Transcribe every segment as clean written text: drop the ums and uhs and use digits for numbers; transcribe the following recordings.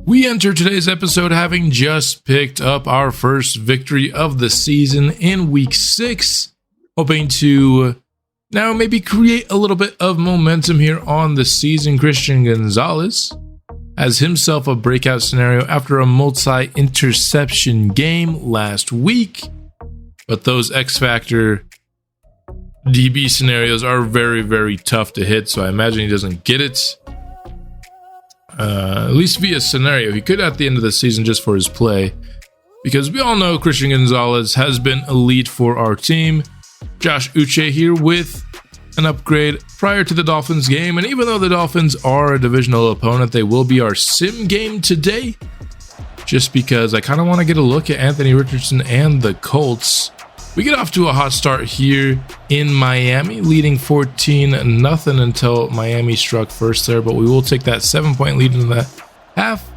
We enter today's episode having just picked up our first victory of the season in week 6, hoping to now maybe create a little bit of momentum here on the season. Christian Gonzalez has himself a breakout scenario after a multi-interception game last week, but those X-Factor DB scenarios are very, very tough to hit, so I imagine he doesn't get it. At least via scenario. He could at the end of the season just for his play, because we all know Christian Gonzalez has been elite for our team. Josh Uche here with an upgrade prior to the Dolphins game, and even though the Dolphins are a divisional opponent, they will be our sim game today, just because I kind of want to get a look at Anthony Richardson and the Colts. We get off to a hot start here in Miami, leading 14-0 until Miami struck first there, but we will take that 7-point lead into the half.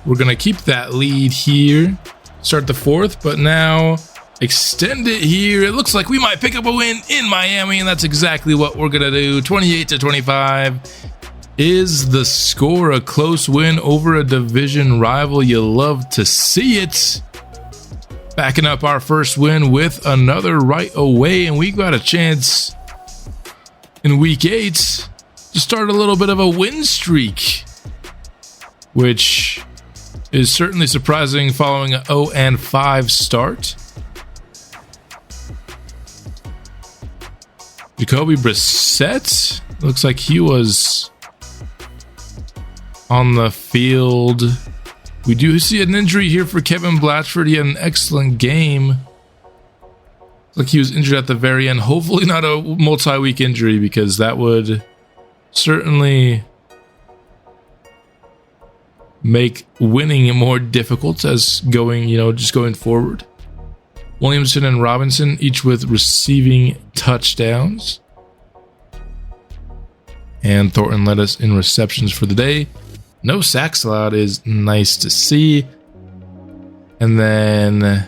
We're going to keep that lead here, start the fourth, but now extend it here. It looks like we might pick up a win in Miami, and that's exactly what we're going to do. 28-25 is the score, a close win over a division rival. You love to see it. Backing up our first win with another right away, and we got a chance in week 8 to start a little bit of a win streak, which is certainly surprising following an 0-5 start. Jacoby Brissett looks like he was on the field. We do see an injury here for Kevin Blatchford. He had an excellent game. Like he was injured at the very end. Hopefully not a multi-week injury, because that would certainly make winning more difficult as going, just going forward. Williamson and Robinson, each with receiving touchdowns. And Thornton led us in receptions for the day. No sacks allowed is nice to see. And then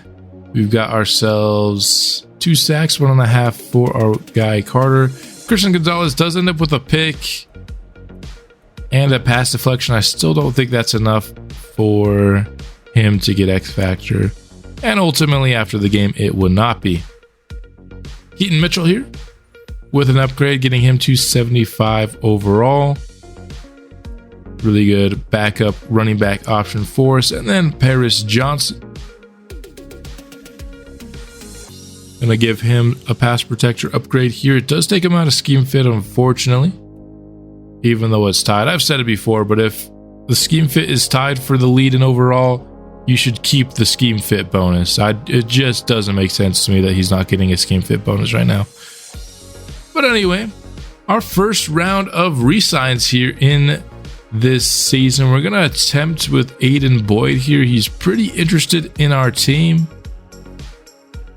we've got ourselves 2 sacks, 1.5 for our guy Carter. Christian Gonzalez does end up with a pick and a pass deflection. I still don't think that's enough for him to get X Factor. And ultimately after the game, it would not be. Keaton Mitchell here with an upgrade, getting him to 75 overall. Really good backup running back option for us. And then Paris Johnson. Gonna give him a pass protector upgrade here. It does take him out of scheme fit, unfortunately, even though it's tied. I've said it before, but if the scheme fit is tied for the lead in overall, you should keep the scheme fit bonus. It just doesn't make sense to me that he's not getting a scheme fit bonus right now. But anyway, our first round of re-signs here in this season. We're going to attempt with Aiden Boyd here. He's pretty interested in our team,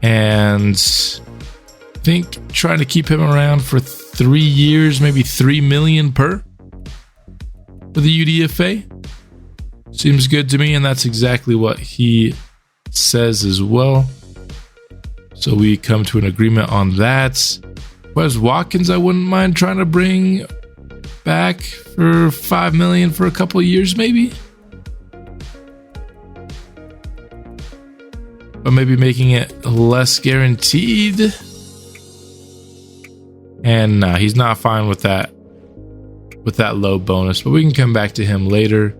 and I think trying to keep him around for 3 years, maybe $3 million per for the UDFA. Seems good to me, and that's exactly what he says as well. So we come to an agreement on that. Wes Watkins, I wouldn't mind trying to bring back for $5 million for a couple of years, maybe. But maybe making it less guaranteed. And nah, he's not fine with that low bonus, but we can come back to him later.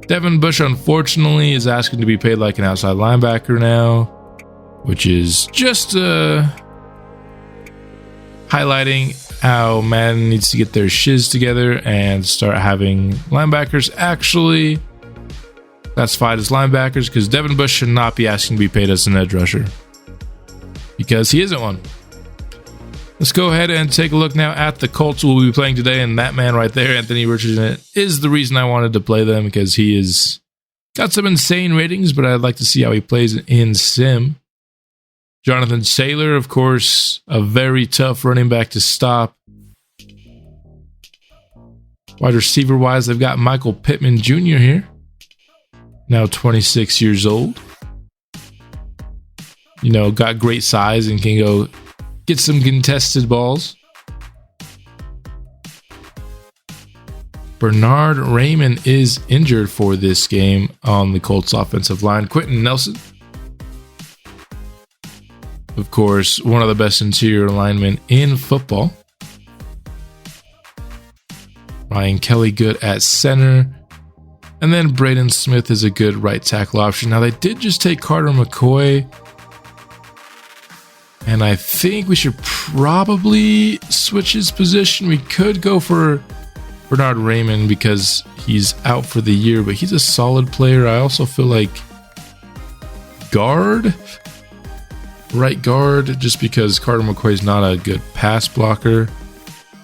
Devin Bush, unfortunately, is asking to be paid like an outside linebacker now, which is just highlighting how Madden needs to get their shiz together and start having linebackers actually classified as linebackers, because Devin Bush should not be asking to be paid as an edge rusher, because he isn't one. Let's go ahead and take a look now at the Colts we'll be playing today, and that man right there, Anthony Richardson, is the reason I wanted to play them, because he has got some insane ratings, but I'd like to see how he plays in sim. Jonathan Saylor, of course, a very tough running back to stop. Wide receiver wise, they've got Michael Pittman Jr. here, now 26 years old. Got great size and can go get some contested balls. Bernard Raymond is injured for this game on the Colts offensive line. Quentin Nelson, of course, one of the best interior linemen in football. Ryan Kelly good at center. And then Braden Smith is a good right tackle option. Now, they did just take Carter McCoy. And I think we should probably switch his position. We could go for Bernard Raymond because he's out for the year, but he's a solid player. I also feel like right guard, just because Carter McCoy is not a good pass blocker.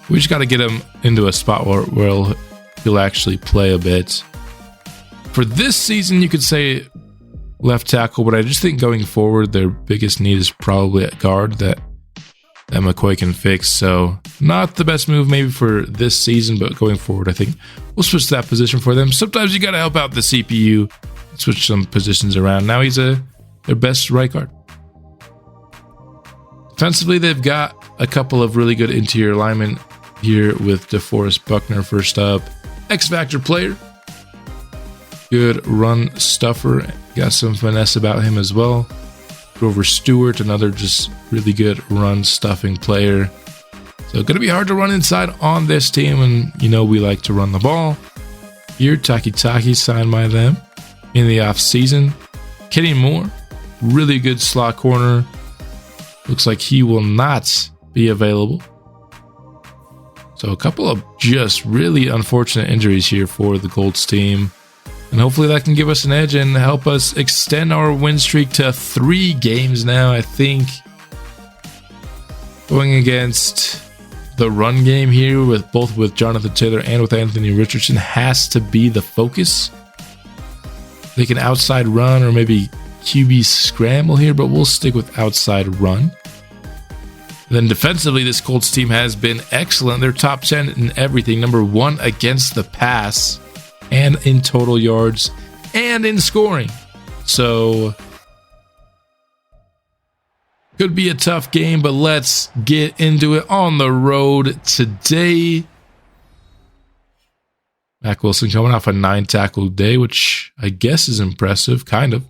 We just got to get him into a spot where he'll actually play a bit. For this season, you could say left tackle, but I just think going forward, their biggest need is probably at guard that McCoy can fix. So not the best move maybe for this season, but going forward, I think we'll switch that position for them. Sometimes you got to help out the CPU, switch some positions around. Now he's their best right guard. Defensively, they've got a couple of really good interior linemen here with DeForest Buckner first up. X-Factor player. Good run stuffer. Got some finesse about him as well. Grover Stewart, another just really good run stuffing player. So going to be hard to run inside on this team, and you know we like to run the ball. Here, Taki signed by them in the offseason. Kenny Moore, really good slot corner. Looks like he will not be available. So a couple of just really unfortunate injuries here for the Colts team. And hopefully that can give us an edge and help us extend our win streak to 3 games now. I think going against the run game here with both with Jonathan Taylor and with Anthony Richardson has to be the focus. They can outside run or maybe QB scramble here, but we'll stick with outside run. Then defensively, this Colts team has been excellent. They're top 10 in everything. Number 1 against the pass and in total yards and in scoring. So could be a tough game, but let's get into it on the road today. Mack Wilson coming off a 9-tackle day, which I guess is impressive, kind of.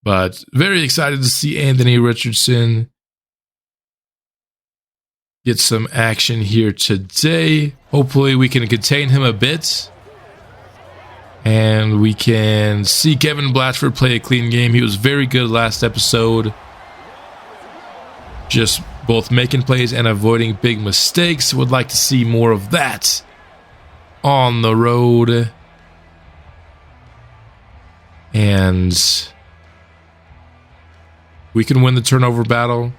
But very excited to see Anthony Richardson get some action here today. Hopefully we can contain him a bit. And we can see Kevin Blatchford play a clean game. He was very good last episode. Just both making plays and avoiding big mistakes. Would like to see more of that on the road. And we can win the turnover battle.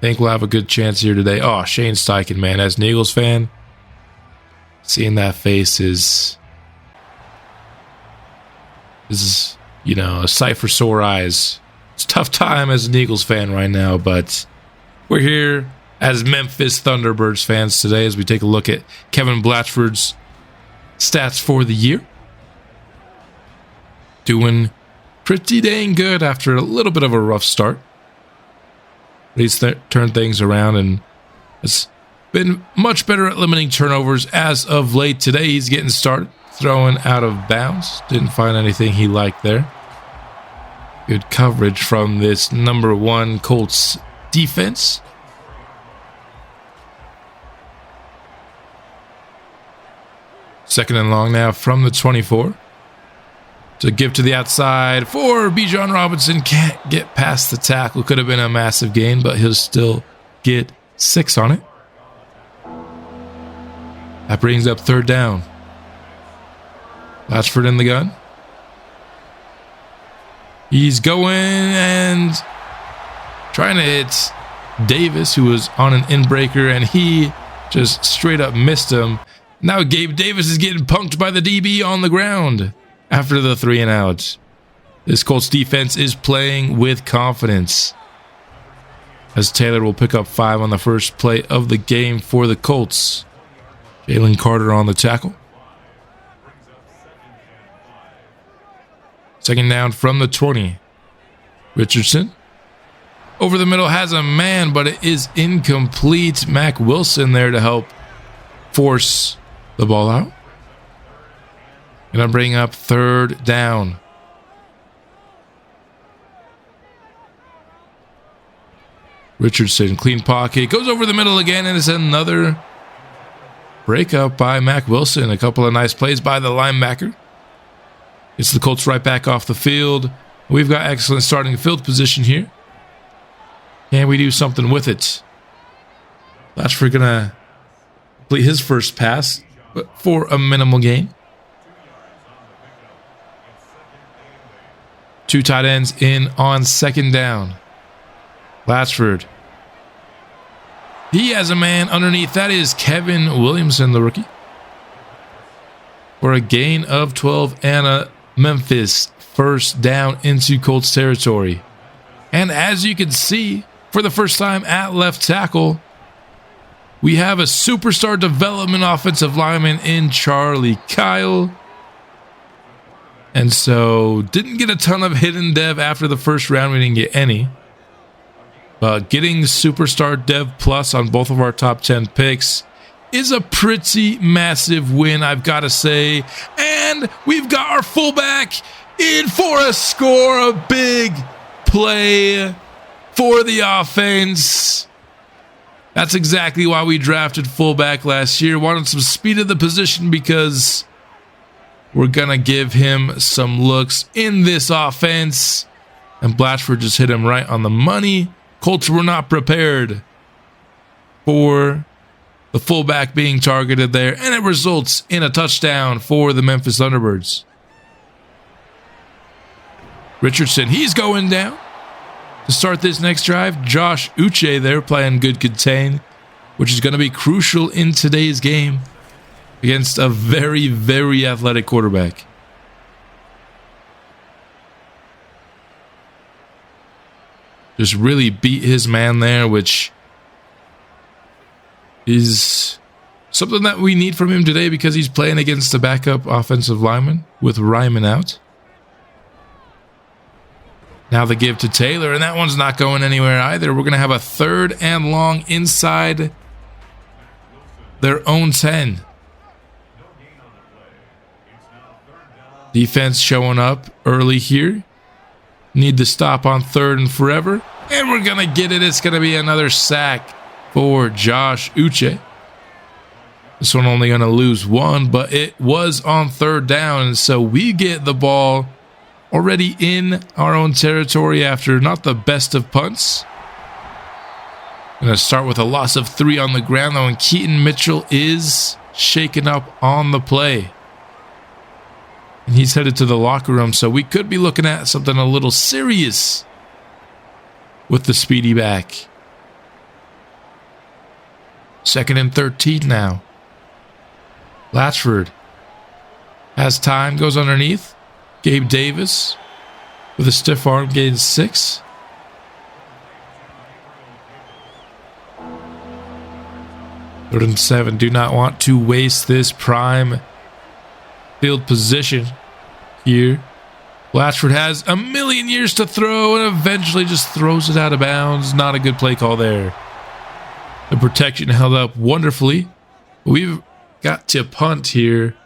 Think we'll have a good chance here today. Oh, Shane Steichen, man. As an Eagles fan, seeing that face is, you know, a sight for sore eyes. It's a tough time as an Eagles fan right now, but we're here as Memphis Thunderbirds fans today as we take a look at Kevin Blatchford's stats for the year. Doing pretty dang good after a little bit of a rough start. He's turned things around and has been much better at limiting turnovers as of late. Today he's getting started, throwing out of bounds. Didn't find anything he liked there. Good coverage from this number 1 Colts defense. Second and long now from the 24. To give to the outside for Bijan Robinson. Can't get past the tackle. Could have been a massive gain, but he'll still get 6 on it. That brings up 3rd down. Blatchford in the gun. He's going and trying to hit Davis, who was on an in-breaker, and he just straight up missed him. Now Gabe Davis is getting punked by the DB on the ground. After the 3 and out. This Colts defense is playing with confidence. As Taylor will pick up 5 on the first play of the game for the Colts. Jalen Carter on the tackle. Second down from the 20. Richardson. Over the middle has a man, but it is incomplete. Mack Wilson there to help force the ball out. Gonna bring up third down. Richardson, clean pocket, goes over the middle again, and it's another breakup by Mac Wilson. A couple of nice plays by the linebacker. It's the Colts right back off the field. We've got excellent starting field position here. Can we do something with it? Latchford gonna complete his first pass, but for a minimal gain. Two tight ends in on second down. Latchford. He has a man underneath. That is Kevin Williamson, the rookie. For a gain of 12 and a Memphis first down into Colts territory. And as you can see, for the first time at left tackle, we have a superstar development offensive lineman in Charlie Kyle. And so, didn't get a ton of hidden dev after the first round. We didn't get any. But getting superstar dev plus on both of our top 10 picks is a pretty massive win, I've got to say. And we've got our fullback in for a score, a big play for the offense. That's exactly why we drafted fullback last year. Wanted some speed of the position because we're going to give him some looks in this offense. And Blatchford just hit him right on the money. Colts were not prepared for the fullback being targeted there, and it results in a touchdown for the Memphis Thunderbirds. Richardson, he's going down to start this next drive. Josh Uche there playing good contain, which is going to be crucial in today's game against a very, very athletic quarterback. Just really beat his man there, which is something that we need from him today because he's playing against the backup offensive lineman with Ryman out. Now the give to Taylor, and that one's not going anywhere either. We're going to have a third and long inside their own 10. Defense showing up early here. Need to stop on third and forever. And we're going to get it. It's going to be another sack for Josh Uche. This one only going to lose one, but it was on third down. And so we get the ball already in our own territory after not the best of punts. Going to start with a loss of 3 on the ground, though, and Keaton Mitchell is shaken up on the play. And he's headed to the locker room, so we could be looking at something a little serious with the speedy back. 2nd and 13 now. Latchford has time, goes underneath. Gabe Davis with a stiff arm gains 6. Third and 7. Do not want to waste this prime field position here. Latchford has a million years to throw and eventually just throws it out of bounds. Not a good play call there. The protection held up wonderfully. We've got to punt here.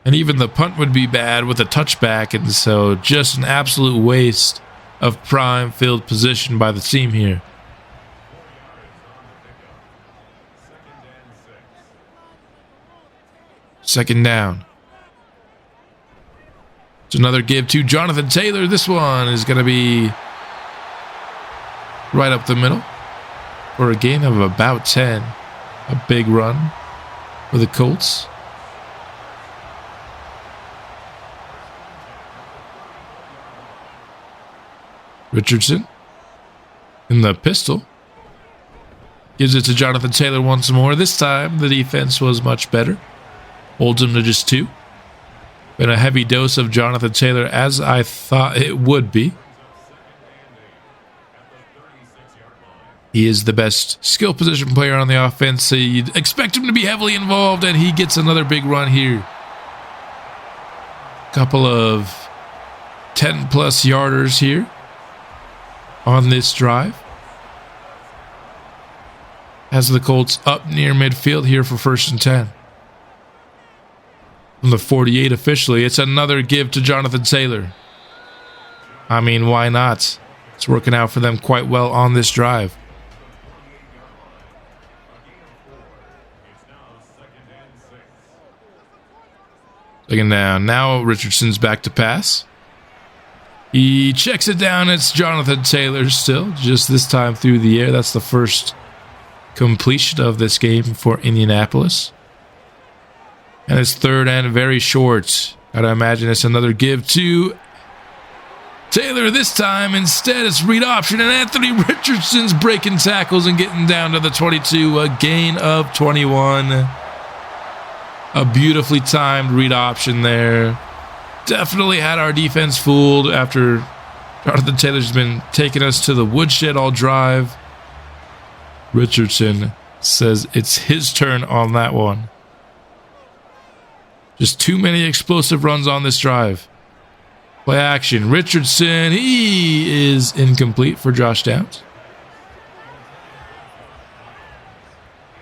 And even the punt would be bad with a touchback. And so just an absolute waste of prime field position by the team here. Second down. It's another give to Jonathan Taylor. This one is going to be right up the middle for a gain of about 10. A big run for the Colts. Richardson in the pistol. Gives it to Jonathan Taylor once more. This time the defense was much better. Holds him to just 2. Been a heavy dose of Jonathan Taylor, as I thought it would be. He is the best skill position player on the offense, so you'd expect him to be heavily involved, and he gets another big run here. Couple of 10-plus yarders here on this drive. Has the Colts up near midfield here for 1st and 10. From the 48 officially, it's another give to Jonathan Taylor. I mean, why not? It's working out for them quite well on this drive. Second down. Now Richardson's back to pass. He checks it down. It's Jonathan Taylor still, just this time through the air. That's the first completion of this game for Indianapolis. And it's 3rd and very short. Gotta imagine it's another give to Taylor this time. Instead, it's read option, and Anthony Richardson's breaking tackles and getting down to the 22. A gain of 21. A beautifully timed read option there. Definitely had our defense fooled after Jonathan Taylor's been taking us to the woodshed all drive. Richardson says it's his turn on that one. Just too many explosive runs on this drive. Play action. Richardson, he is incomplete for Josh Downs.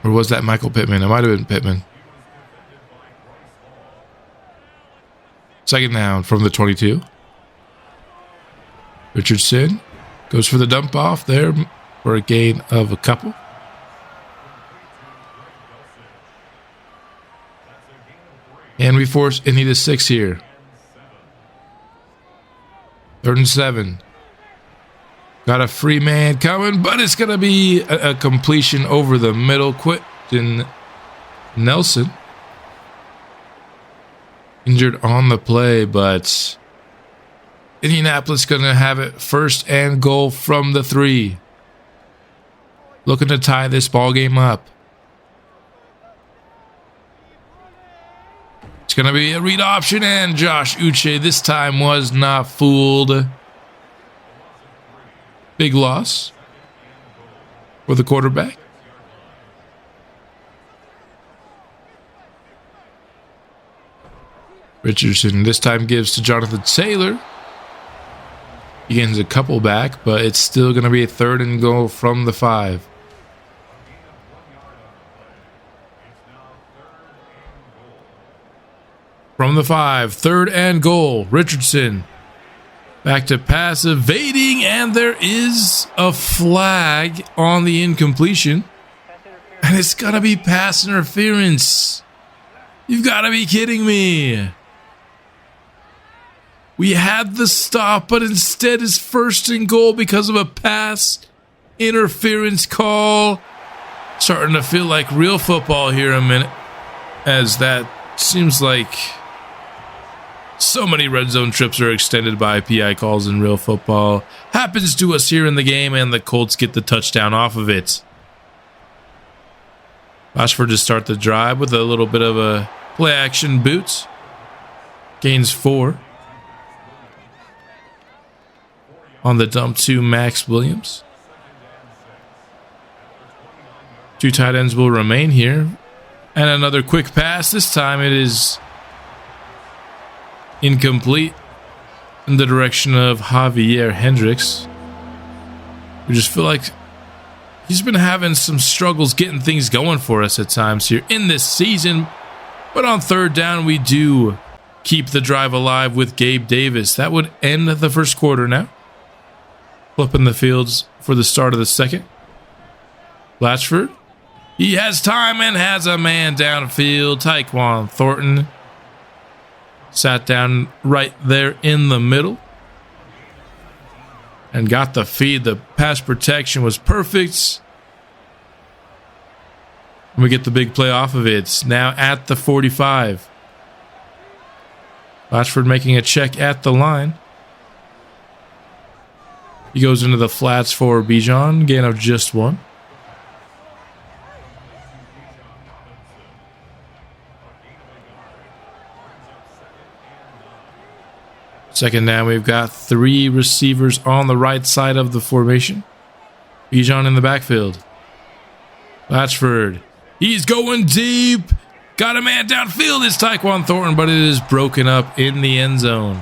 Or was that Michael Pittman? It might have been Pittman. Second down from the 22. Richardson goes for the dump off there for a gain of a couple. And we force Indy to 6 here. 3rd and 7. Got a free man coming, but it's going to be a completion over the middle. Quentin Nelson injured on the play, but Indianapolis going to have it 1st and goal from the 3. Looking to tie this ball game up. It's going to be a read option, and Josh Uche this time was not fooled. Big loss for the quarterback. Richardson this time gives to Jonathan Taylor. He gains a couple back, but it's still going to be a 3rd and goal from the 5. From the 5, 3rd and goal. Richardson back to pass, evading, and there is a flag on the incompletion. And it's going to be pass interference. You've got to be kidding me. We had the stop, but instead is 1st and goal because of a pass interference call. Starting to feel like real football here a minute, as that seems like so many red zone trips are extended by PI calls in real football. Happens to us here in the game, and the Colts get the touchdown off of it. Ashford to start the drive with a little bit of a play action boot. Gains 4. On the dump to Max Williams. 2 tight ends will remain here. And another quick pass. This time it is incomplete in the direction of Javier Hendricks. We just feel like he's been having some struggles getting things going for us at times here in this season. But on 3rd down, we do keep the drive alive with Gabe Davis. That would end the 1st quarter now. Flipping the fields for the start of the 2nd. Blatchford. He has time and has a man downfield. Tyquan Thornton sat down right there in the middle and got the feed. The pass protection was perfect. And we get the big play off of it. It's now at the 45. Blatchford making a check at the line. He goes into the flats for Bijan. Gain of just 1. Second down, we've got 3 receivers on the right side of the formation. Bijan in the backfield. Blatchford. He's going deep. Got a man downfield. It's Tyquan Thornton, but it is broken up in the end zone.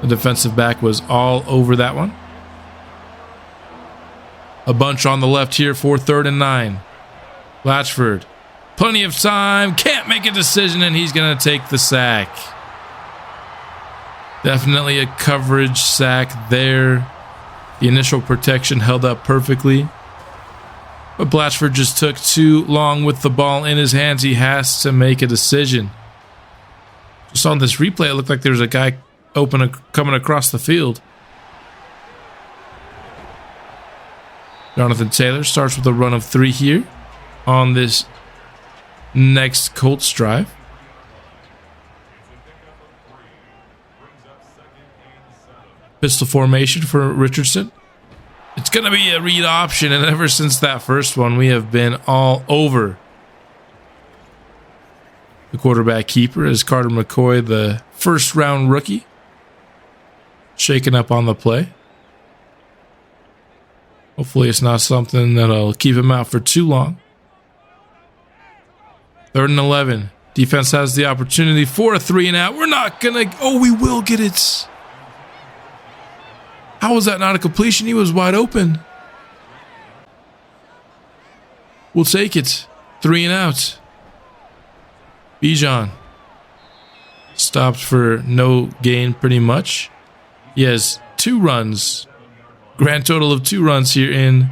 The defensive back was all over that one. A bunch on the left here for 3rd and 9. Blatchford, plenty of time, can't make a decision, and he's going to take the sack. Definitely a coverage sack there. The initial protection held up perfectly. But Blatchford just took too long with the ball in his hands. He has to make a decision. Just on this replay, it looked like there was a guy coming across the field. Jonathan Taylor starts with a run of 3 here on this next Colts drive. Pistol formation for Richardson. It's going to be a read option, and ever since that first one, we have been all over the quarterback keeper is Carter McCoy, the first-round rookie, shaking up on the play. Hopefully it's not something that'll keep him out for too long. 3rd and 11. Defense has the opportunity for a 3 and out. We're not going to... Oh, we will get it. How was that not a completion? He was wide open. We'll take it. 3 and out. Bijan stopped for no gain pretty much. He has 2 runs. Grand total of 2 runs here in,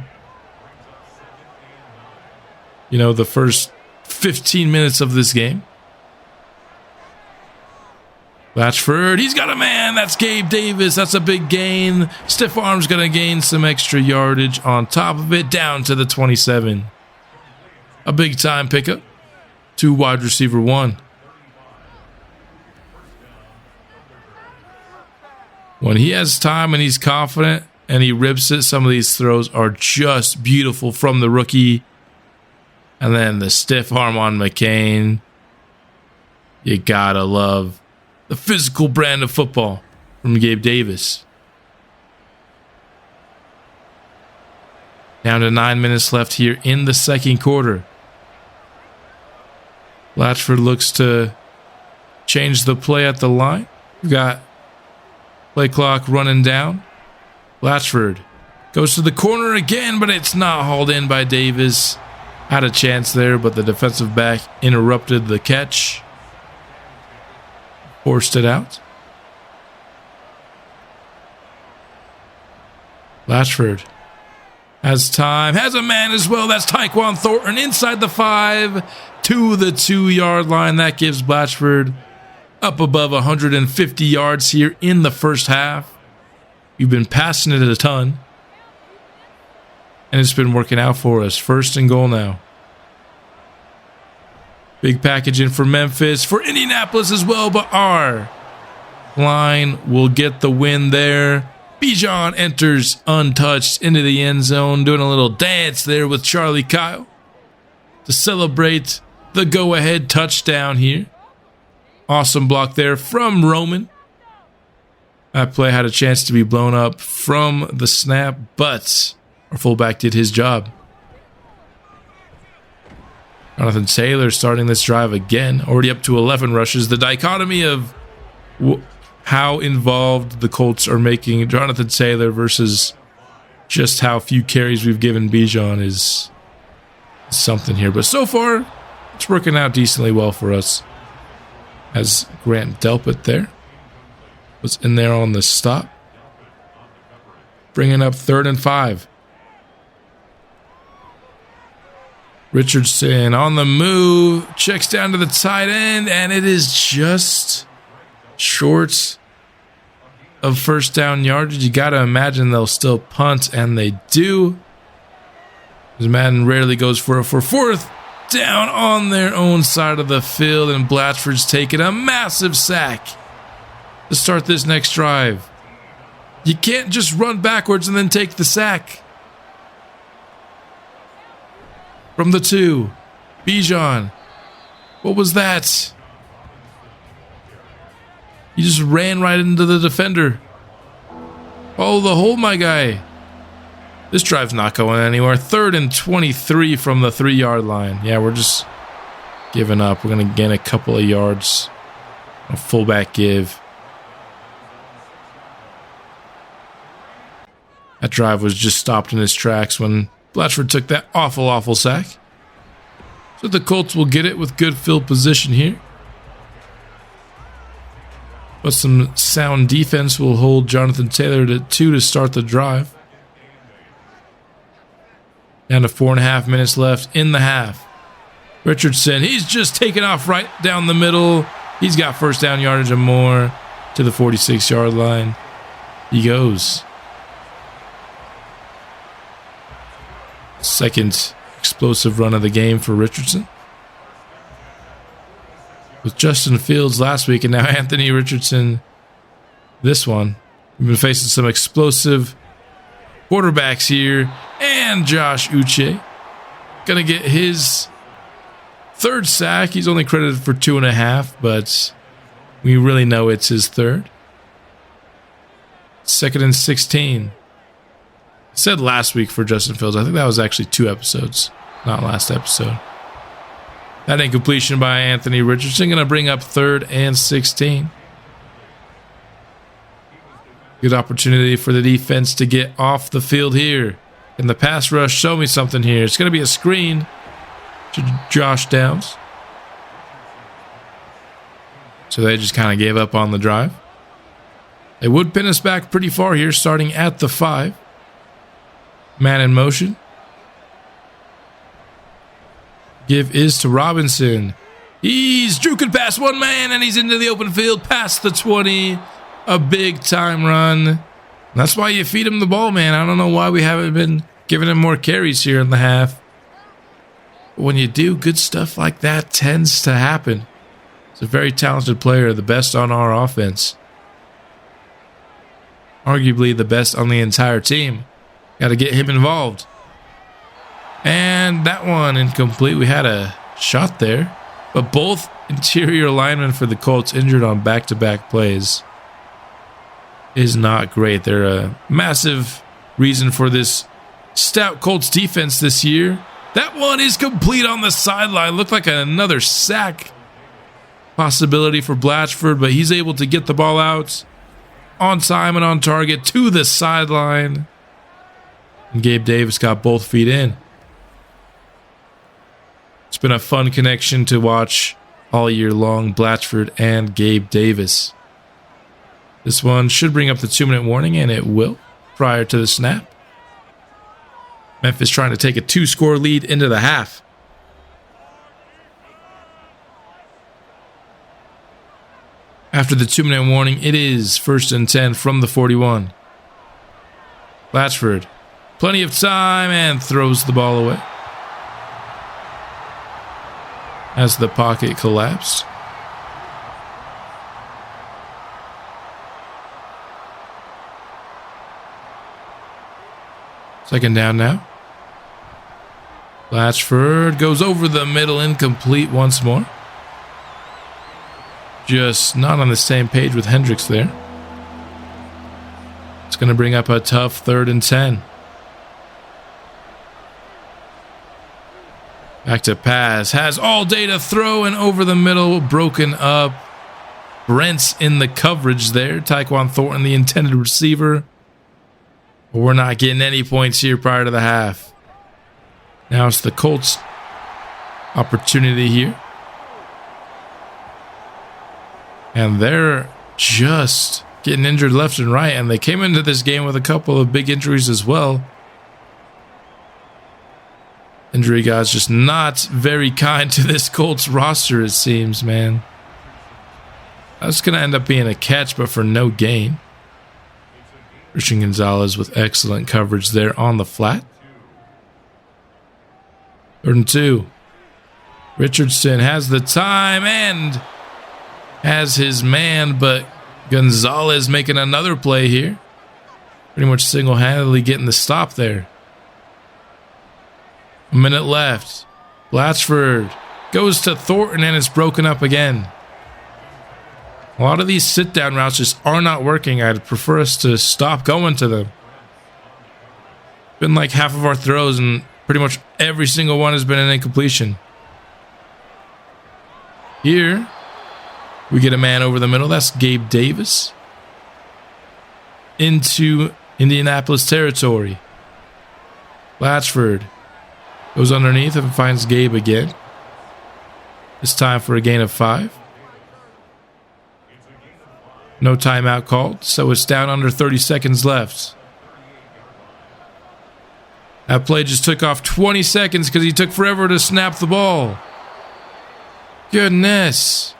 the first 15 minutes of this game. Blatchford, he's got a man. That's Gabe Davis. That's a big gain. Stiff arm's going to gain some extra yardage on top of it, down to the 27. A big time pickup to wide receiver 1. When he has time and he's confident and he rips it, some of these throws are just beautiful from the rookie. And then the stiff arm on McCain. You gotta love the physical brand of football from Gabe Davis. Down to 9 minutes left here in the second quarter. Blatchford looks to change the play at the line. We've got play clock running down. Blatchford goes to the corner again, but it's not hauled in by Davis. Had a chance there, but the defensive back interrupted the catch. Forced it out. Blatchford has time, has a man as well. That's Tyquan Thornton inside the 5 to the 2-yard line. That gives Blatchford up above 150 yards here in the first half. We've been passing it a ton, and it's been working out for us. 1st and goal now. Big package in for Memphis, for Indianapolis as well, but our line will get the win there. Bijan enters untouched into the end zone, doing a little dance there with Charlie Kyle to celebrate the go-ahead touchdown here. Awesome block there from Roman. That play had a chance to be blown up from the snap, but our fullback did his job. Jonathan Taylor starting this drive again, already up to 11 rushes. The dichotomy of how involved the Colts are making Jonathan Taylor versus just how few carries we've given Bijan is something here. But so far, it's working out decently well for us. As Grant Delpit there was in there on the stop. Bringing up 3rd and 5. Richardson on the move, checks down to the tight end, and it is just short of first down yardage. You got to imagine they'll still punt, and they do. As Madden rarely goes for 4th down on their own side of the field, and Blatchford's taking a massive sack to start this next drive. You can't just run backwards and then take the sack. From the 2, Bijan. What was that? He just ran right into the defender. Oh, the hole, my guy. This drive's not going anywhere. 3rd and 23 from the 3-yard line. Yeah, we're just giving up. We're going to gain a couple of yards. A fullback give. That drive was just stopped in its tracks when Blatchford took that awful sack. So the Colts will get it with good field position here. But some sound defense will hold Jonathan Taylor to 2 to start the drive. Down to 4.5 minutes left in the half. Richardson, he's just taken off right down the middle. He's got first down yardage and more to the 46-yard line. He goes. Second explosive run of the game for Richardson. With Justin Fields last week and now Anthony Richardson this one. We've been facing some explosive quarterbacks here. And Josh Uche gonna get his third sack. He's only credited for 2.5, but we really know it's his third. 2nd and 16. I said last week for Justin Fields. I think that was actually 2 episodes, not last episode. That incompletion by Anthony Richardson going to bring up 3rd and 16. Good opportunity for the defense to get off the field here. In the pass rush, show me something here. It's going to be a screen to Josh Downs. So they just kind of gave up on the drive. They would pin us back pretty far here, starting at the 5. Man in motion. Give is to Robinson. He's juking past one man, and he's into the open field, past the 20. A big time run. That's why you feed him the ball, man. I don't know why we haven't been giving him more carries here in the half. When you do, good stuff like that tends to happen. He's a very talented player, the best on our offense. Arguably the best on the entire team. Got to get him involved. And that one incomplete. We had a shot there, but both interior linemen for the Colts injured on back-to-back plays is not great. They're a massive reason for this stout Colts defense this year. That one is complete on the sideline. Looked like another sack possibility for Blatchford, but he's able to get the ball out on time and on target to the sideline. And Gabe Davis got both feet in. It's been a fun connection to watch all year long, Blatchford and Gabe Davis. This one should bring up the 2-minute warning, and it will prior to the snap. Memphis trying to take a 2-score lead into the half. After the 2-minute warning, it is 1st and 10 from the 41. Blatchford, plenty of time, and throws the ball away as the pocket collapsed. Second down now. Blatchford goes over the middle, incomplete once more. Just not on the same page with Hendricks there. It's going to bring up a tough 3rd and 10. Back to pass. Has all day to throw, and over the middle, broken up. Brent's in the coverage there. Tyquan Thornton, the intended receiver. But we're not getting any points here prior to the half. Now it's the Colts' opportunity here. And they're just getting injured left and right. And they came into this game with a couple of big injuries as well. Injury guys just not very kind to this Colts roster, it seems, man. That's going to end up being a catch, but for no gain. Christian Gonzalez with excellent coverage there on the flat. 3rd and 2. Richardson has the time and has his man, but Gonzalez making another play here. Pretty much single-handedly getting the stop there. A minute left. Blatchford goes to Thornton, and it's broken up again. A lot of these sit-down routes just are not working. I'd prefer us to stop going to them. Been like half of our throws, and pretty much every single one has been an incompletion. Here, we get a man over the middle. That's Gabe Davis. Into Indianapolis territory. Blatchford goes underneath and finds Gabe again. It's time for a gain of 5. No timeout called, so it's down under 30 seconds left. That play just took off 20 seconds because he took forever to snap the ball. Goodness.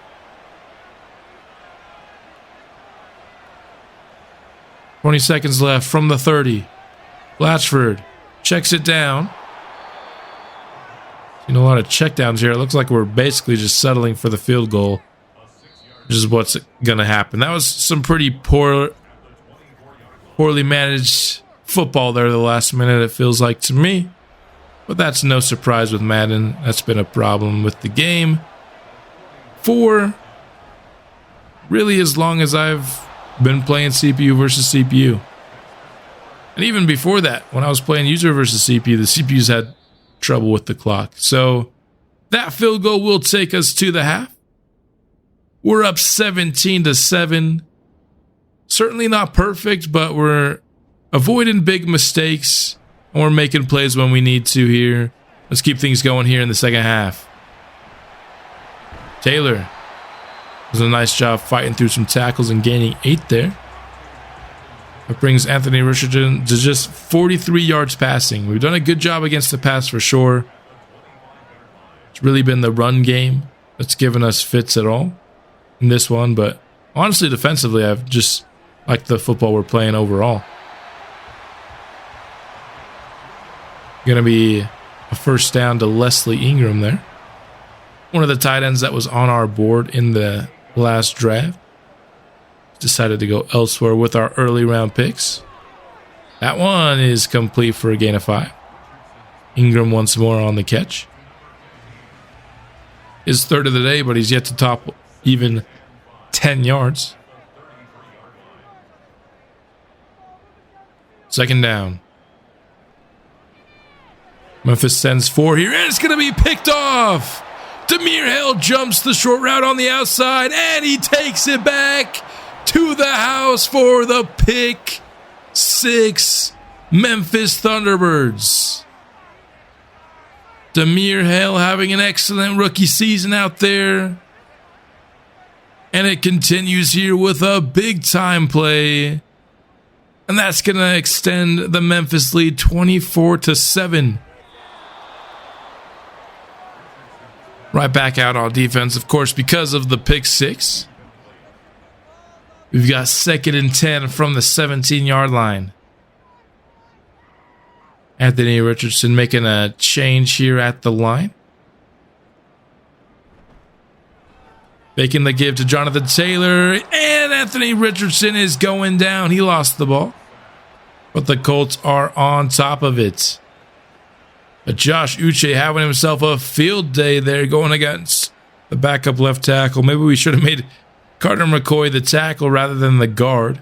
"20 seconds left from the 30. Blatchford checks it down. A lot of checkdowns here. It looks like we're basically just settling for the field goal, which is what's going to happen. That was some pretty poorly managed football there the last minute, it feels like to me. But that's no surprise with Madden. That's been a problem with the game for really as long as I've been playing CPU versus CPU. And even before that, when I was playing user versus CPU, the CPUs had trouble with the clock. So that field goal will take us to the half. We're up 17-7. Certainly not perfect, but we're avoiding big mistakes and we're making plays when we need to here. Let's keep things going here in the second half. Taylor does a nice job fighting through some tackles and gaining 8 there. It brings Anthony Richardson to just 43 yards passing. We've done a good job against the pass for sure. It's really been the run game that's given us fits at all in this one. But honestly, defensively, I've just liked the football we're playing overall. Going to be a first down to Leslie Ingram there. One of the tight ends that was on our board in the last draft. Decided to go elsewhere with our early round picks. That one is complete for a gain of 5. Ingram once more on the catch. His third of the day, but he's yet to top even 10 yards. Second down. Memphis sends 4 here, and it's going to be picked off. Demir Hill jumps the short route on the outside, and he takes it back to the house for the pick 6. Memphis Thunderbirds. Demir Hill having an excellent rookie season out there. And it continues here with a big time play. And that's going to extend the Memphis lead 24-7. Right back out on defense, of course, because of the pick 6. We've got 2nd and 10 from the 17-yard line. Anthony Richardson making a change here at the line. Making the give to Jonathan Taylor. And Anthony Richardson is going down. He lost the ball. But the Colts are on top of it. But Josh Uche having himself a field day there going against the backup left tackle. Maybe we should have made Carter McCoy the tackle rather than the guard.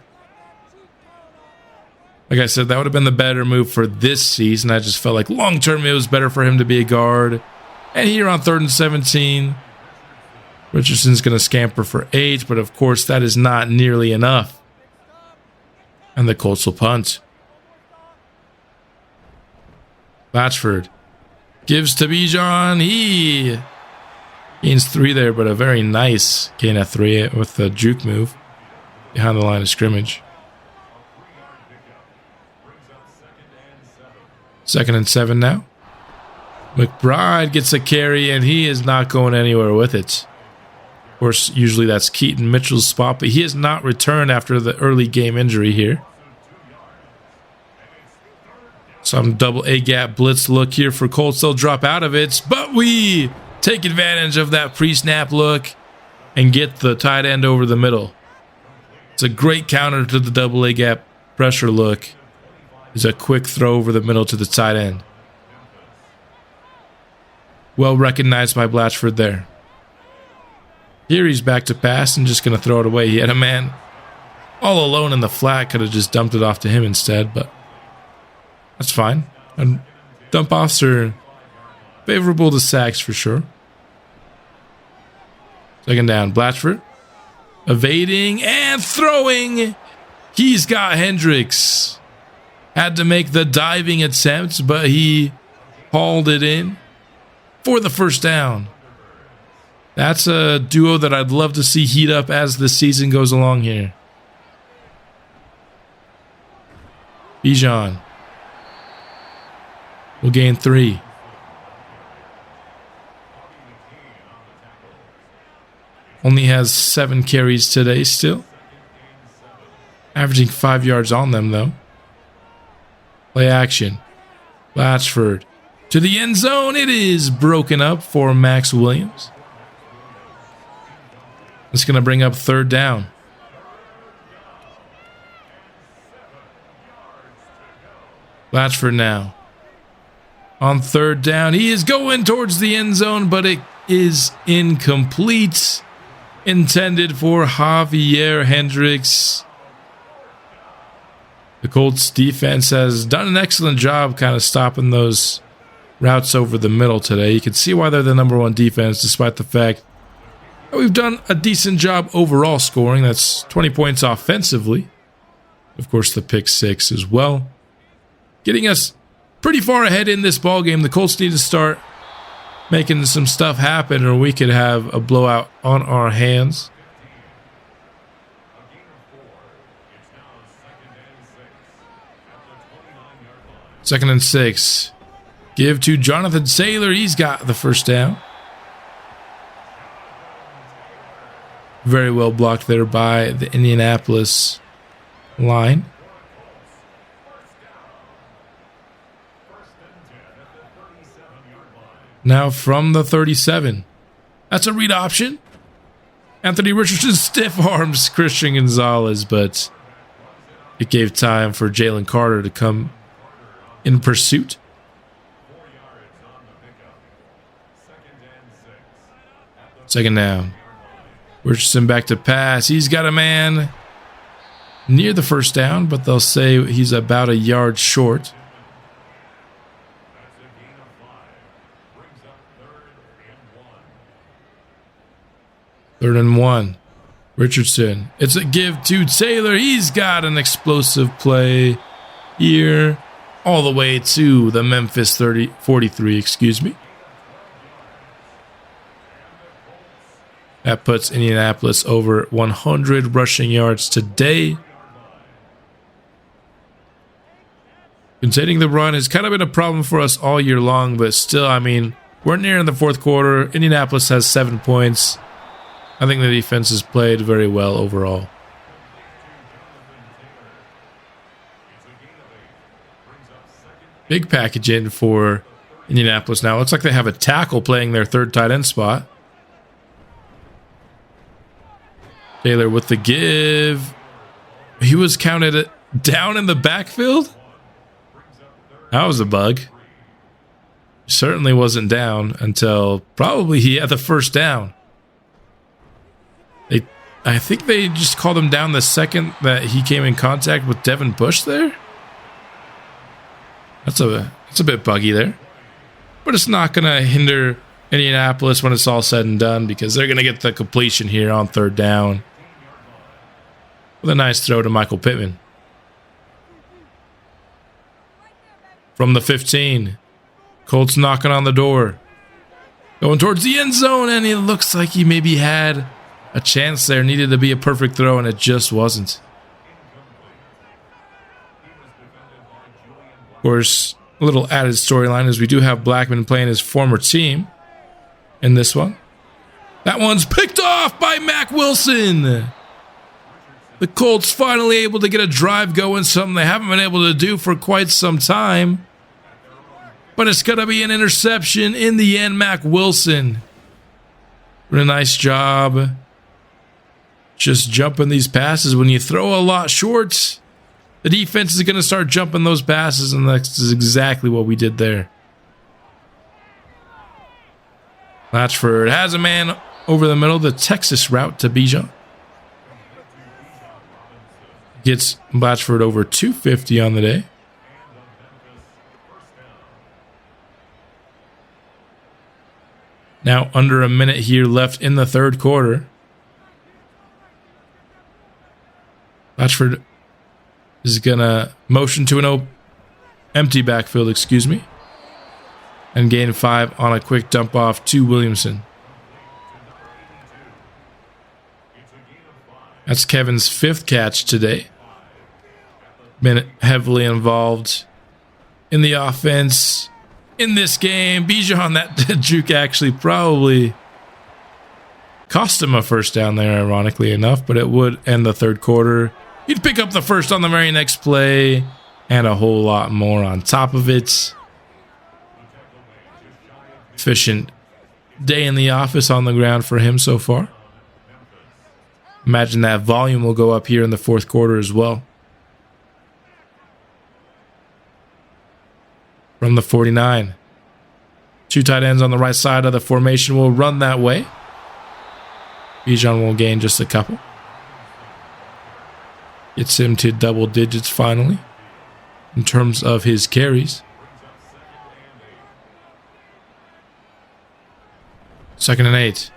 Like I said, that would have been the better move for this season. I just felt like long-term it was better for him to be a guard. And here on 3rd and 17, Richardson's going to scamper for 8, but of course that is not nearly enough. And the Colts will punt. Blatchford gives to Bijan. He gains 3 there, but a very nice gain of 3 with the juke move behind the line of scrimmage. 2nd and 7 now. McBride gets a carry, and he is not going anywhere with it. Of course, usually that's Keaton Mitchell's spot, but he has not returned after the early game injury here. Some double A-gap blitz look here for Colts. They'll drop out of it, but we take advantage of that pre-snap look and get the tight end over the middle. It's a great counter to the double A-gap pressure look. It's a quick throw over the middle to the tight end. Well recognized by Blatchford there. Here he's back to pass and just going to throw it away. He had a man all alone in the flat. Could have just dumped it off to him instead, but that's fine. And dump offs are favorable to sacks for sure. 2nd down, Blatchford. Evading and throwing. He's got Hendricks. had to make the diving attempt, but he hauled it in for the first down. That's a duo that I'd love to see heat up as the season goes along here. Bijan will gain 3. Only has 7 carries today still. Averaging 5 yards on them, though. Play action. Blatchford to the end zone. It is broken up for Max Williams. It's going to bring up 3rd down. Blatchford now. On 3rd down, he is going towards the end zone, but it is incomplete. Intended for Javier Hendricks. The Colts defense has done an excellent job kind of stopping those routes over the middle today. You can see why they're the number 1 defense, despite the fact that we've done a decent job overall scoring. That's 20 points offensively. Of course, the pick 6 as well. Getting us pretty far ahead in this ballgame. The Colts need to start making some stuff happen, or we could have a blowout on our hands. Second and 6. Give to Jonathan Taylor. He's got the first down. Very well blocked there by the Indianapolis line. Now from the 37. That's a read option. Anthony Richardson stiff arms Christian Gonzalez, but it gave time for Jalen Carter to come in pursuit. Second down. Richardson back to pass. He's got a man near the first down, but they'll say he's about a yard short. Third and 1. Richardson. It's a give to Taylor. He's got an explosive play here. All the way to the Memphis 43, excuse me. That puts Indianapolis over 100 rushing yards today. Containing the run has kind of been a problem for us all year long, but still, I mean, we're near in the 4th quarter. Indianapolis has 7 points. I think the defense has played very well overall. Big package in for Indianapolis now. Looks like they have a tackle playing their 3rd tight end spot. Taylor with the give. He was counted down in the backfield. That was a bug. Certainly wasn't down until probably he had the first down. I think they just called him down the second that he came in contact with Devin Bush there. That's a bit buggy there. But it's not going to hinder Indianapolis when it's all said and done, because they're going to get the completion here on 3rd down. With a nice throw to Michael Pittman. From the 15. Colts knocking on the door. Going towards the end zone, and it looks like he maybe had a chance there. Needed to be a perfect throw, and it just wasn't. Of course, a little added storyline is we do have Blackman playing his former team in this one. That one's picked off by Mack Wilson. The Colts finally able to get a drive going, something they haven't been able to do for quite some time. But it's going to be an interception in the end. Mack Wilson did a nice job just jumping these passes. When you throw a lot short, the defense is going to start jumping those passes, and that's exactly what we did there. Blatchford has a man over the middle, the Texas route to Bijan. Gets Blatchford over 250 on the day. Now under a minute here left in the 3rd quarter. Blatchford is going to motion to an empty backfield, excuse me. And gain 5 on a quick dump off to Williamson. That's Kevin's 5th catch today. Been heavily involved in the offense in this game. Bijan, that juke actually probably cost him a first down there, ironically enough, but it would end the third quarter. He'd pick up the first on the very next play and a whole lot more on top of it. Efficient day in the office on the ground for him so far. Imagine that volume will go up here in the fourth quarter as well. From the 49. 2 tight ends on the right side of the formation will run that way. Bijan will gain just a couple. Gets him to double digits finally in terms of his carries. 2nd and 8.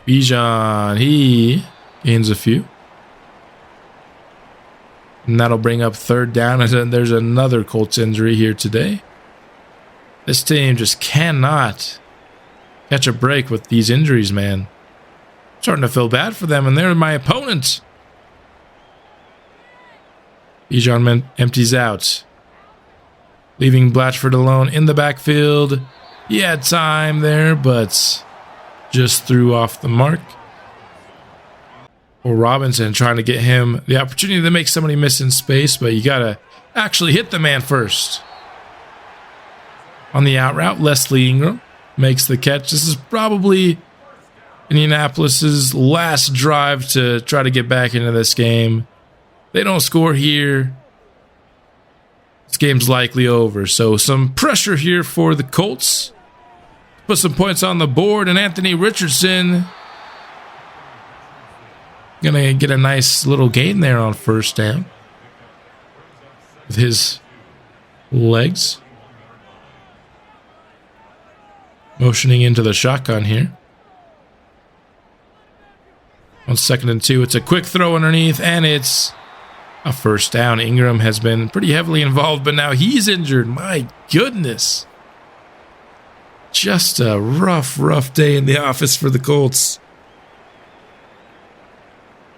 Bijan, he gains a few. And that'll bring up 3rd down. And then there's another Colts injury here today. This team just cannot catch a break with these injuries, man. I'm starting to feel bad for them, and they're my opponent. Bijan empties out, leaving Blatchford alone in the backfield. He had time there, but just threw off the mark. Or Robinson trying to get him the opportunity to make somebody miss in space, but you gotta actually hit the man first. On the out route, Leslie Ingram makes the catch. This is probably Indianapolis's last drive to try to get back into this game. They don't score here, this game's likely over. So some pressure here for the Colts. Put some points on the board, and Anthony Richardson gonna get a nice little gain there on 1st down with his legs. Motioning into the shotgun here. On 2nd and 2, it's a quick throw underneath, and it's a 1st down. Ingram has been pretty heavily involved, but now he's injured. My goodness. Just a rough day in the office for the Colts.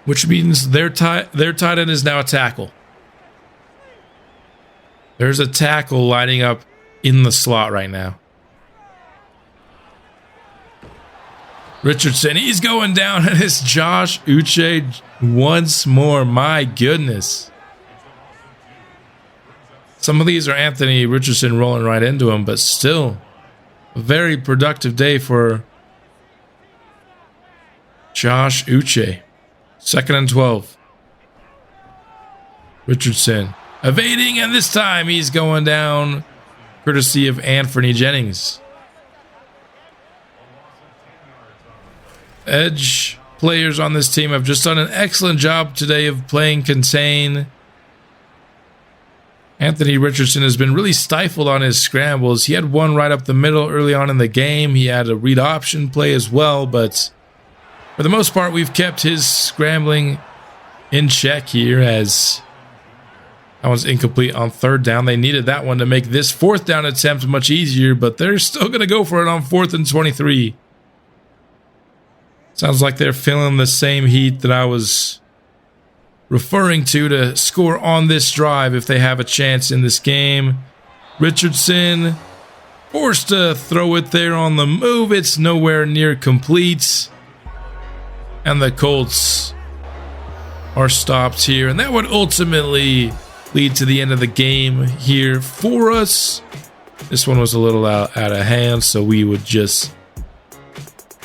Which means their tight end is now a tackle. There's a tackle lining up in the slot right now. Richardson, he's going down, and it's Josh Uche once more. My goodness. Some of these are Anthony Richardson rolling right into him, but still a very productive day for Josh Uche. 2nd and 12. Richardson evading, and this time he's going down courtesy of Anthony Jennings. Edge players on this team have just done an excellent job today of playing contain. Anthony Richardson has been really stifled on his scrambles. He had one right up the middle early on in the game. He had a read option play as well, but for the most part, we've kept his scrambling in check here, as that one's incomplete on 3rd down. They needed that one to make this 4th down attempt much easier, but they're still going to go for it on 4th and 23. Sounds like they're feeling the same heat that I was referring to score on this drive if they have a chance in this game. Richardson forced to throw it there on the move. It's nowhere near complete. And the Colts are stopped here. And that would ultimately lead to the end of the game here for us. This one was a little out of hand, so we would just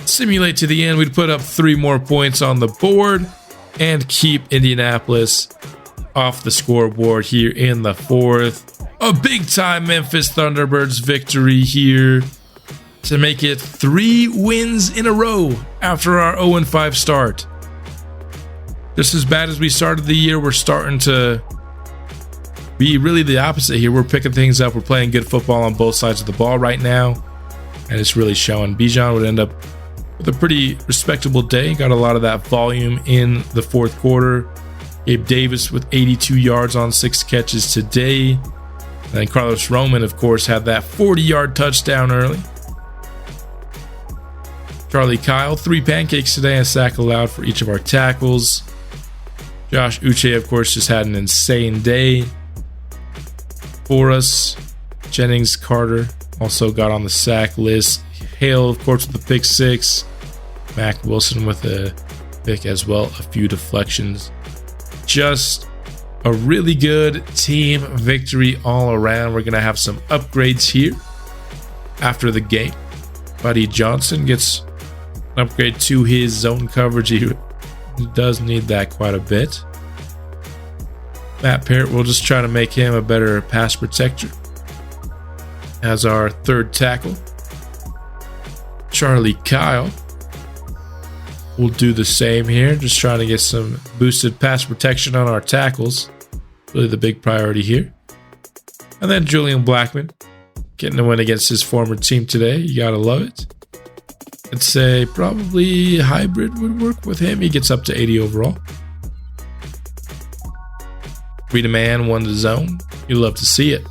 simulate to the end. We'd put up 3 more points on the board and keep Indianapolis off the scoreboard here in the 4th. A big-time Memphis Thunderbirds victory here to make it 3 wins in a row after our 0-5 start. Just as bad as we started the year, we're starting to be really the opposite here. We're picking things up. We're playing good football on both sides of the ball right now, and it's really showing. Bijan would end up with a pretty respectable day. Got a lot of that volume in the 4th quarter. Gabe Davis with 82 yards on 6 catches today. And then Carlos Roman, of course, had that 40-yard touchdown early. Charlie Kyle, 3 pancakes today, a sack allowed for each of our tackles. Josh Uche, of course, just had an insane day for us. Jennings Carter also got on the sack list. Hale, of course, with the pick 6. Mac Wilson with a pick as well, a few deflections. Just a really good team victory all around. We're going to have some upgrades here after the game. Buddy Johnson gets an upgrade to his zone coverage. He does need that quite a bit. Matt Parrott, we'll just try to make him a better pass protector as our 3rd tackle. Charlie Kyle will do the same here, just trying to get some boosted pass protection on our tackles. Really the big priority here. And then Julian Blackman getting a win against his former team today. You gotta love it. I'd say probably hybrid would work with him. He gets up to 80 overall. Read a man, won the zone. You love to see it.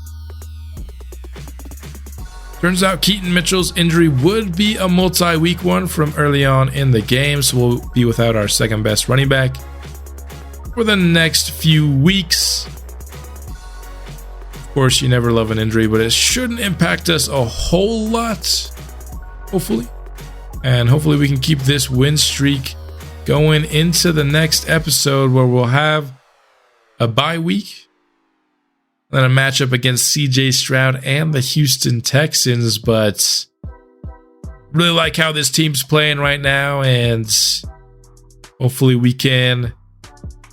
Turns out Keaton Mitchell's injury would be a multi-week one from early on in the game, so we'll be without our 2nd best running back for the next few weeks. Of course, you never love an injury, but it shouldn't impact us a whole lot, hopefully. And hopefully we can keep this win streak going into the next episode where we'll have a bye week. Then a matchup against CJ Stroud and the Houston Texans, but really like how this team's playing right now, and hopefully we can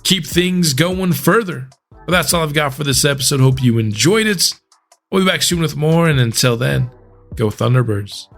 keep things going further. But that's all I've got for this episode. Hope you enjoyed it. We'll be back soon with more, and until then, go Thunderbirds.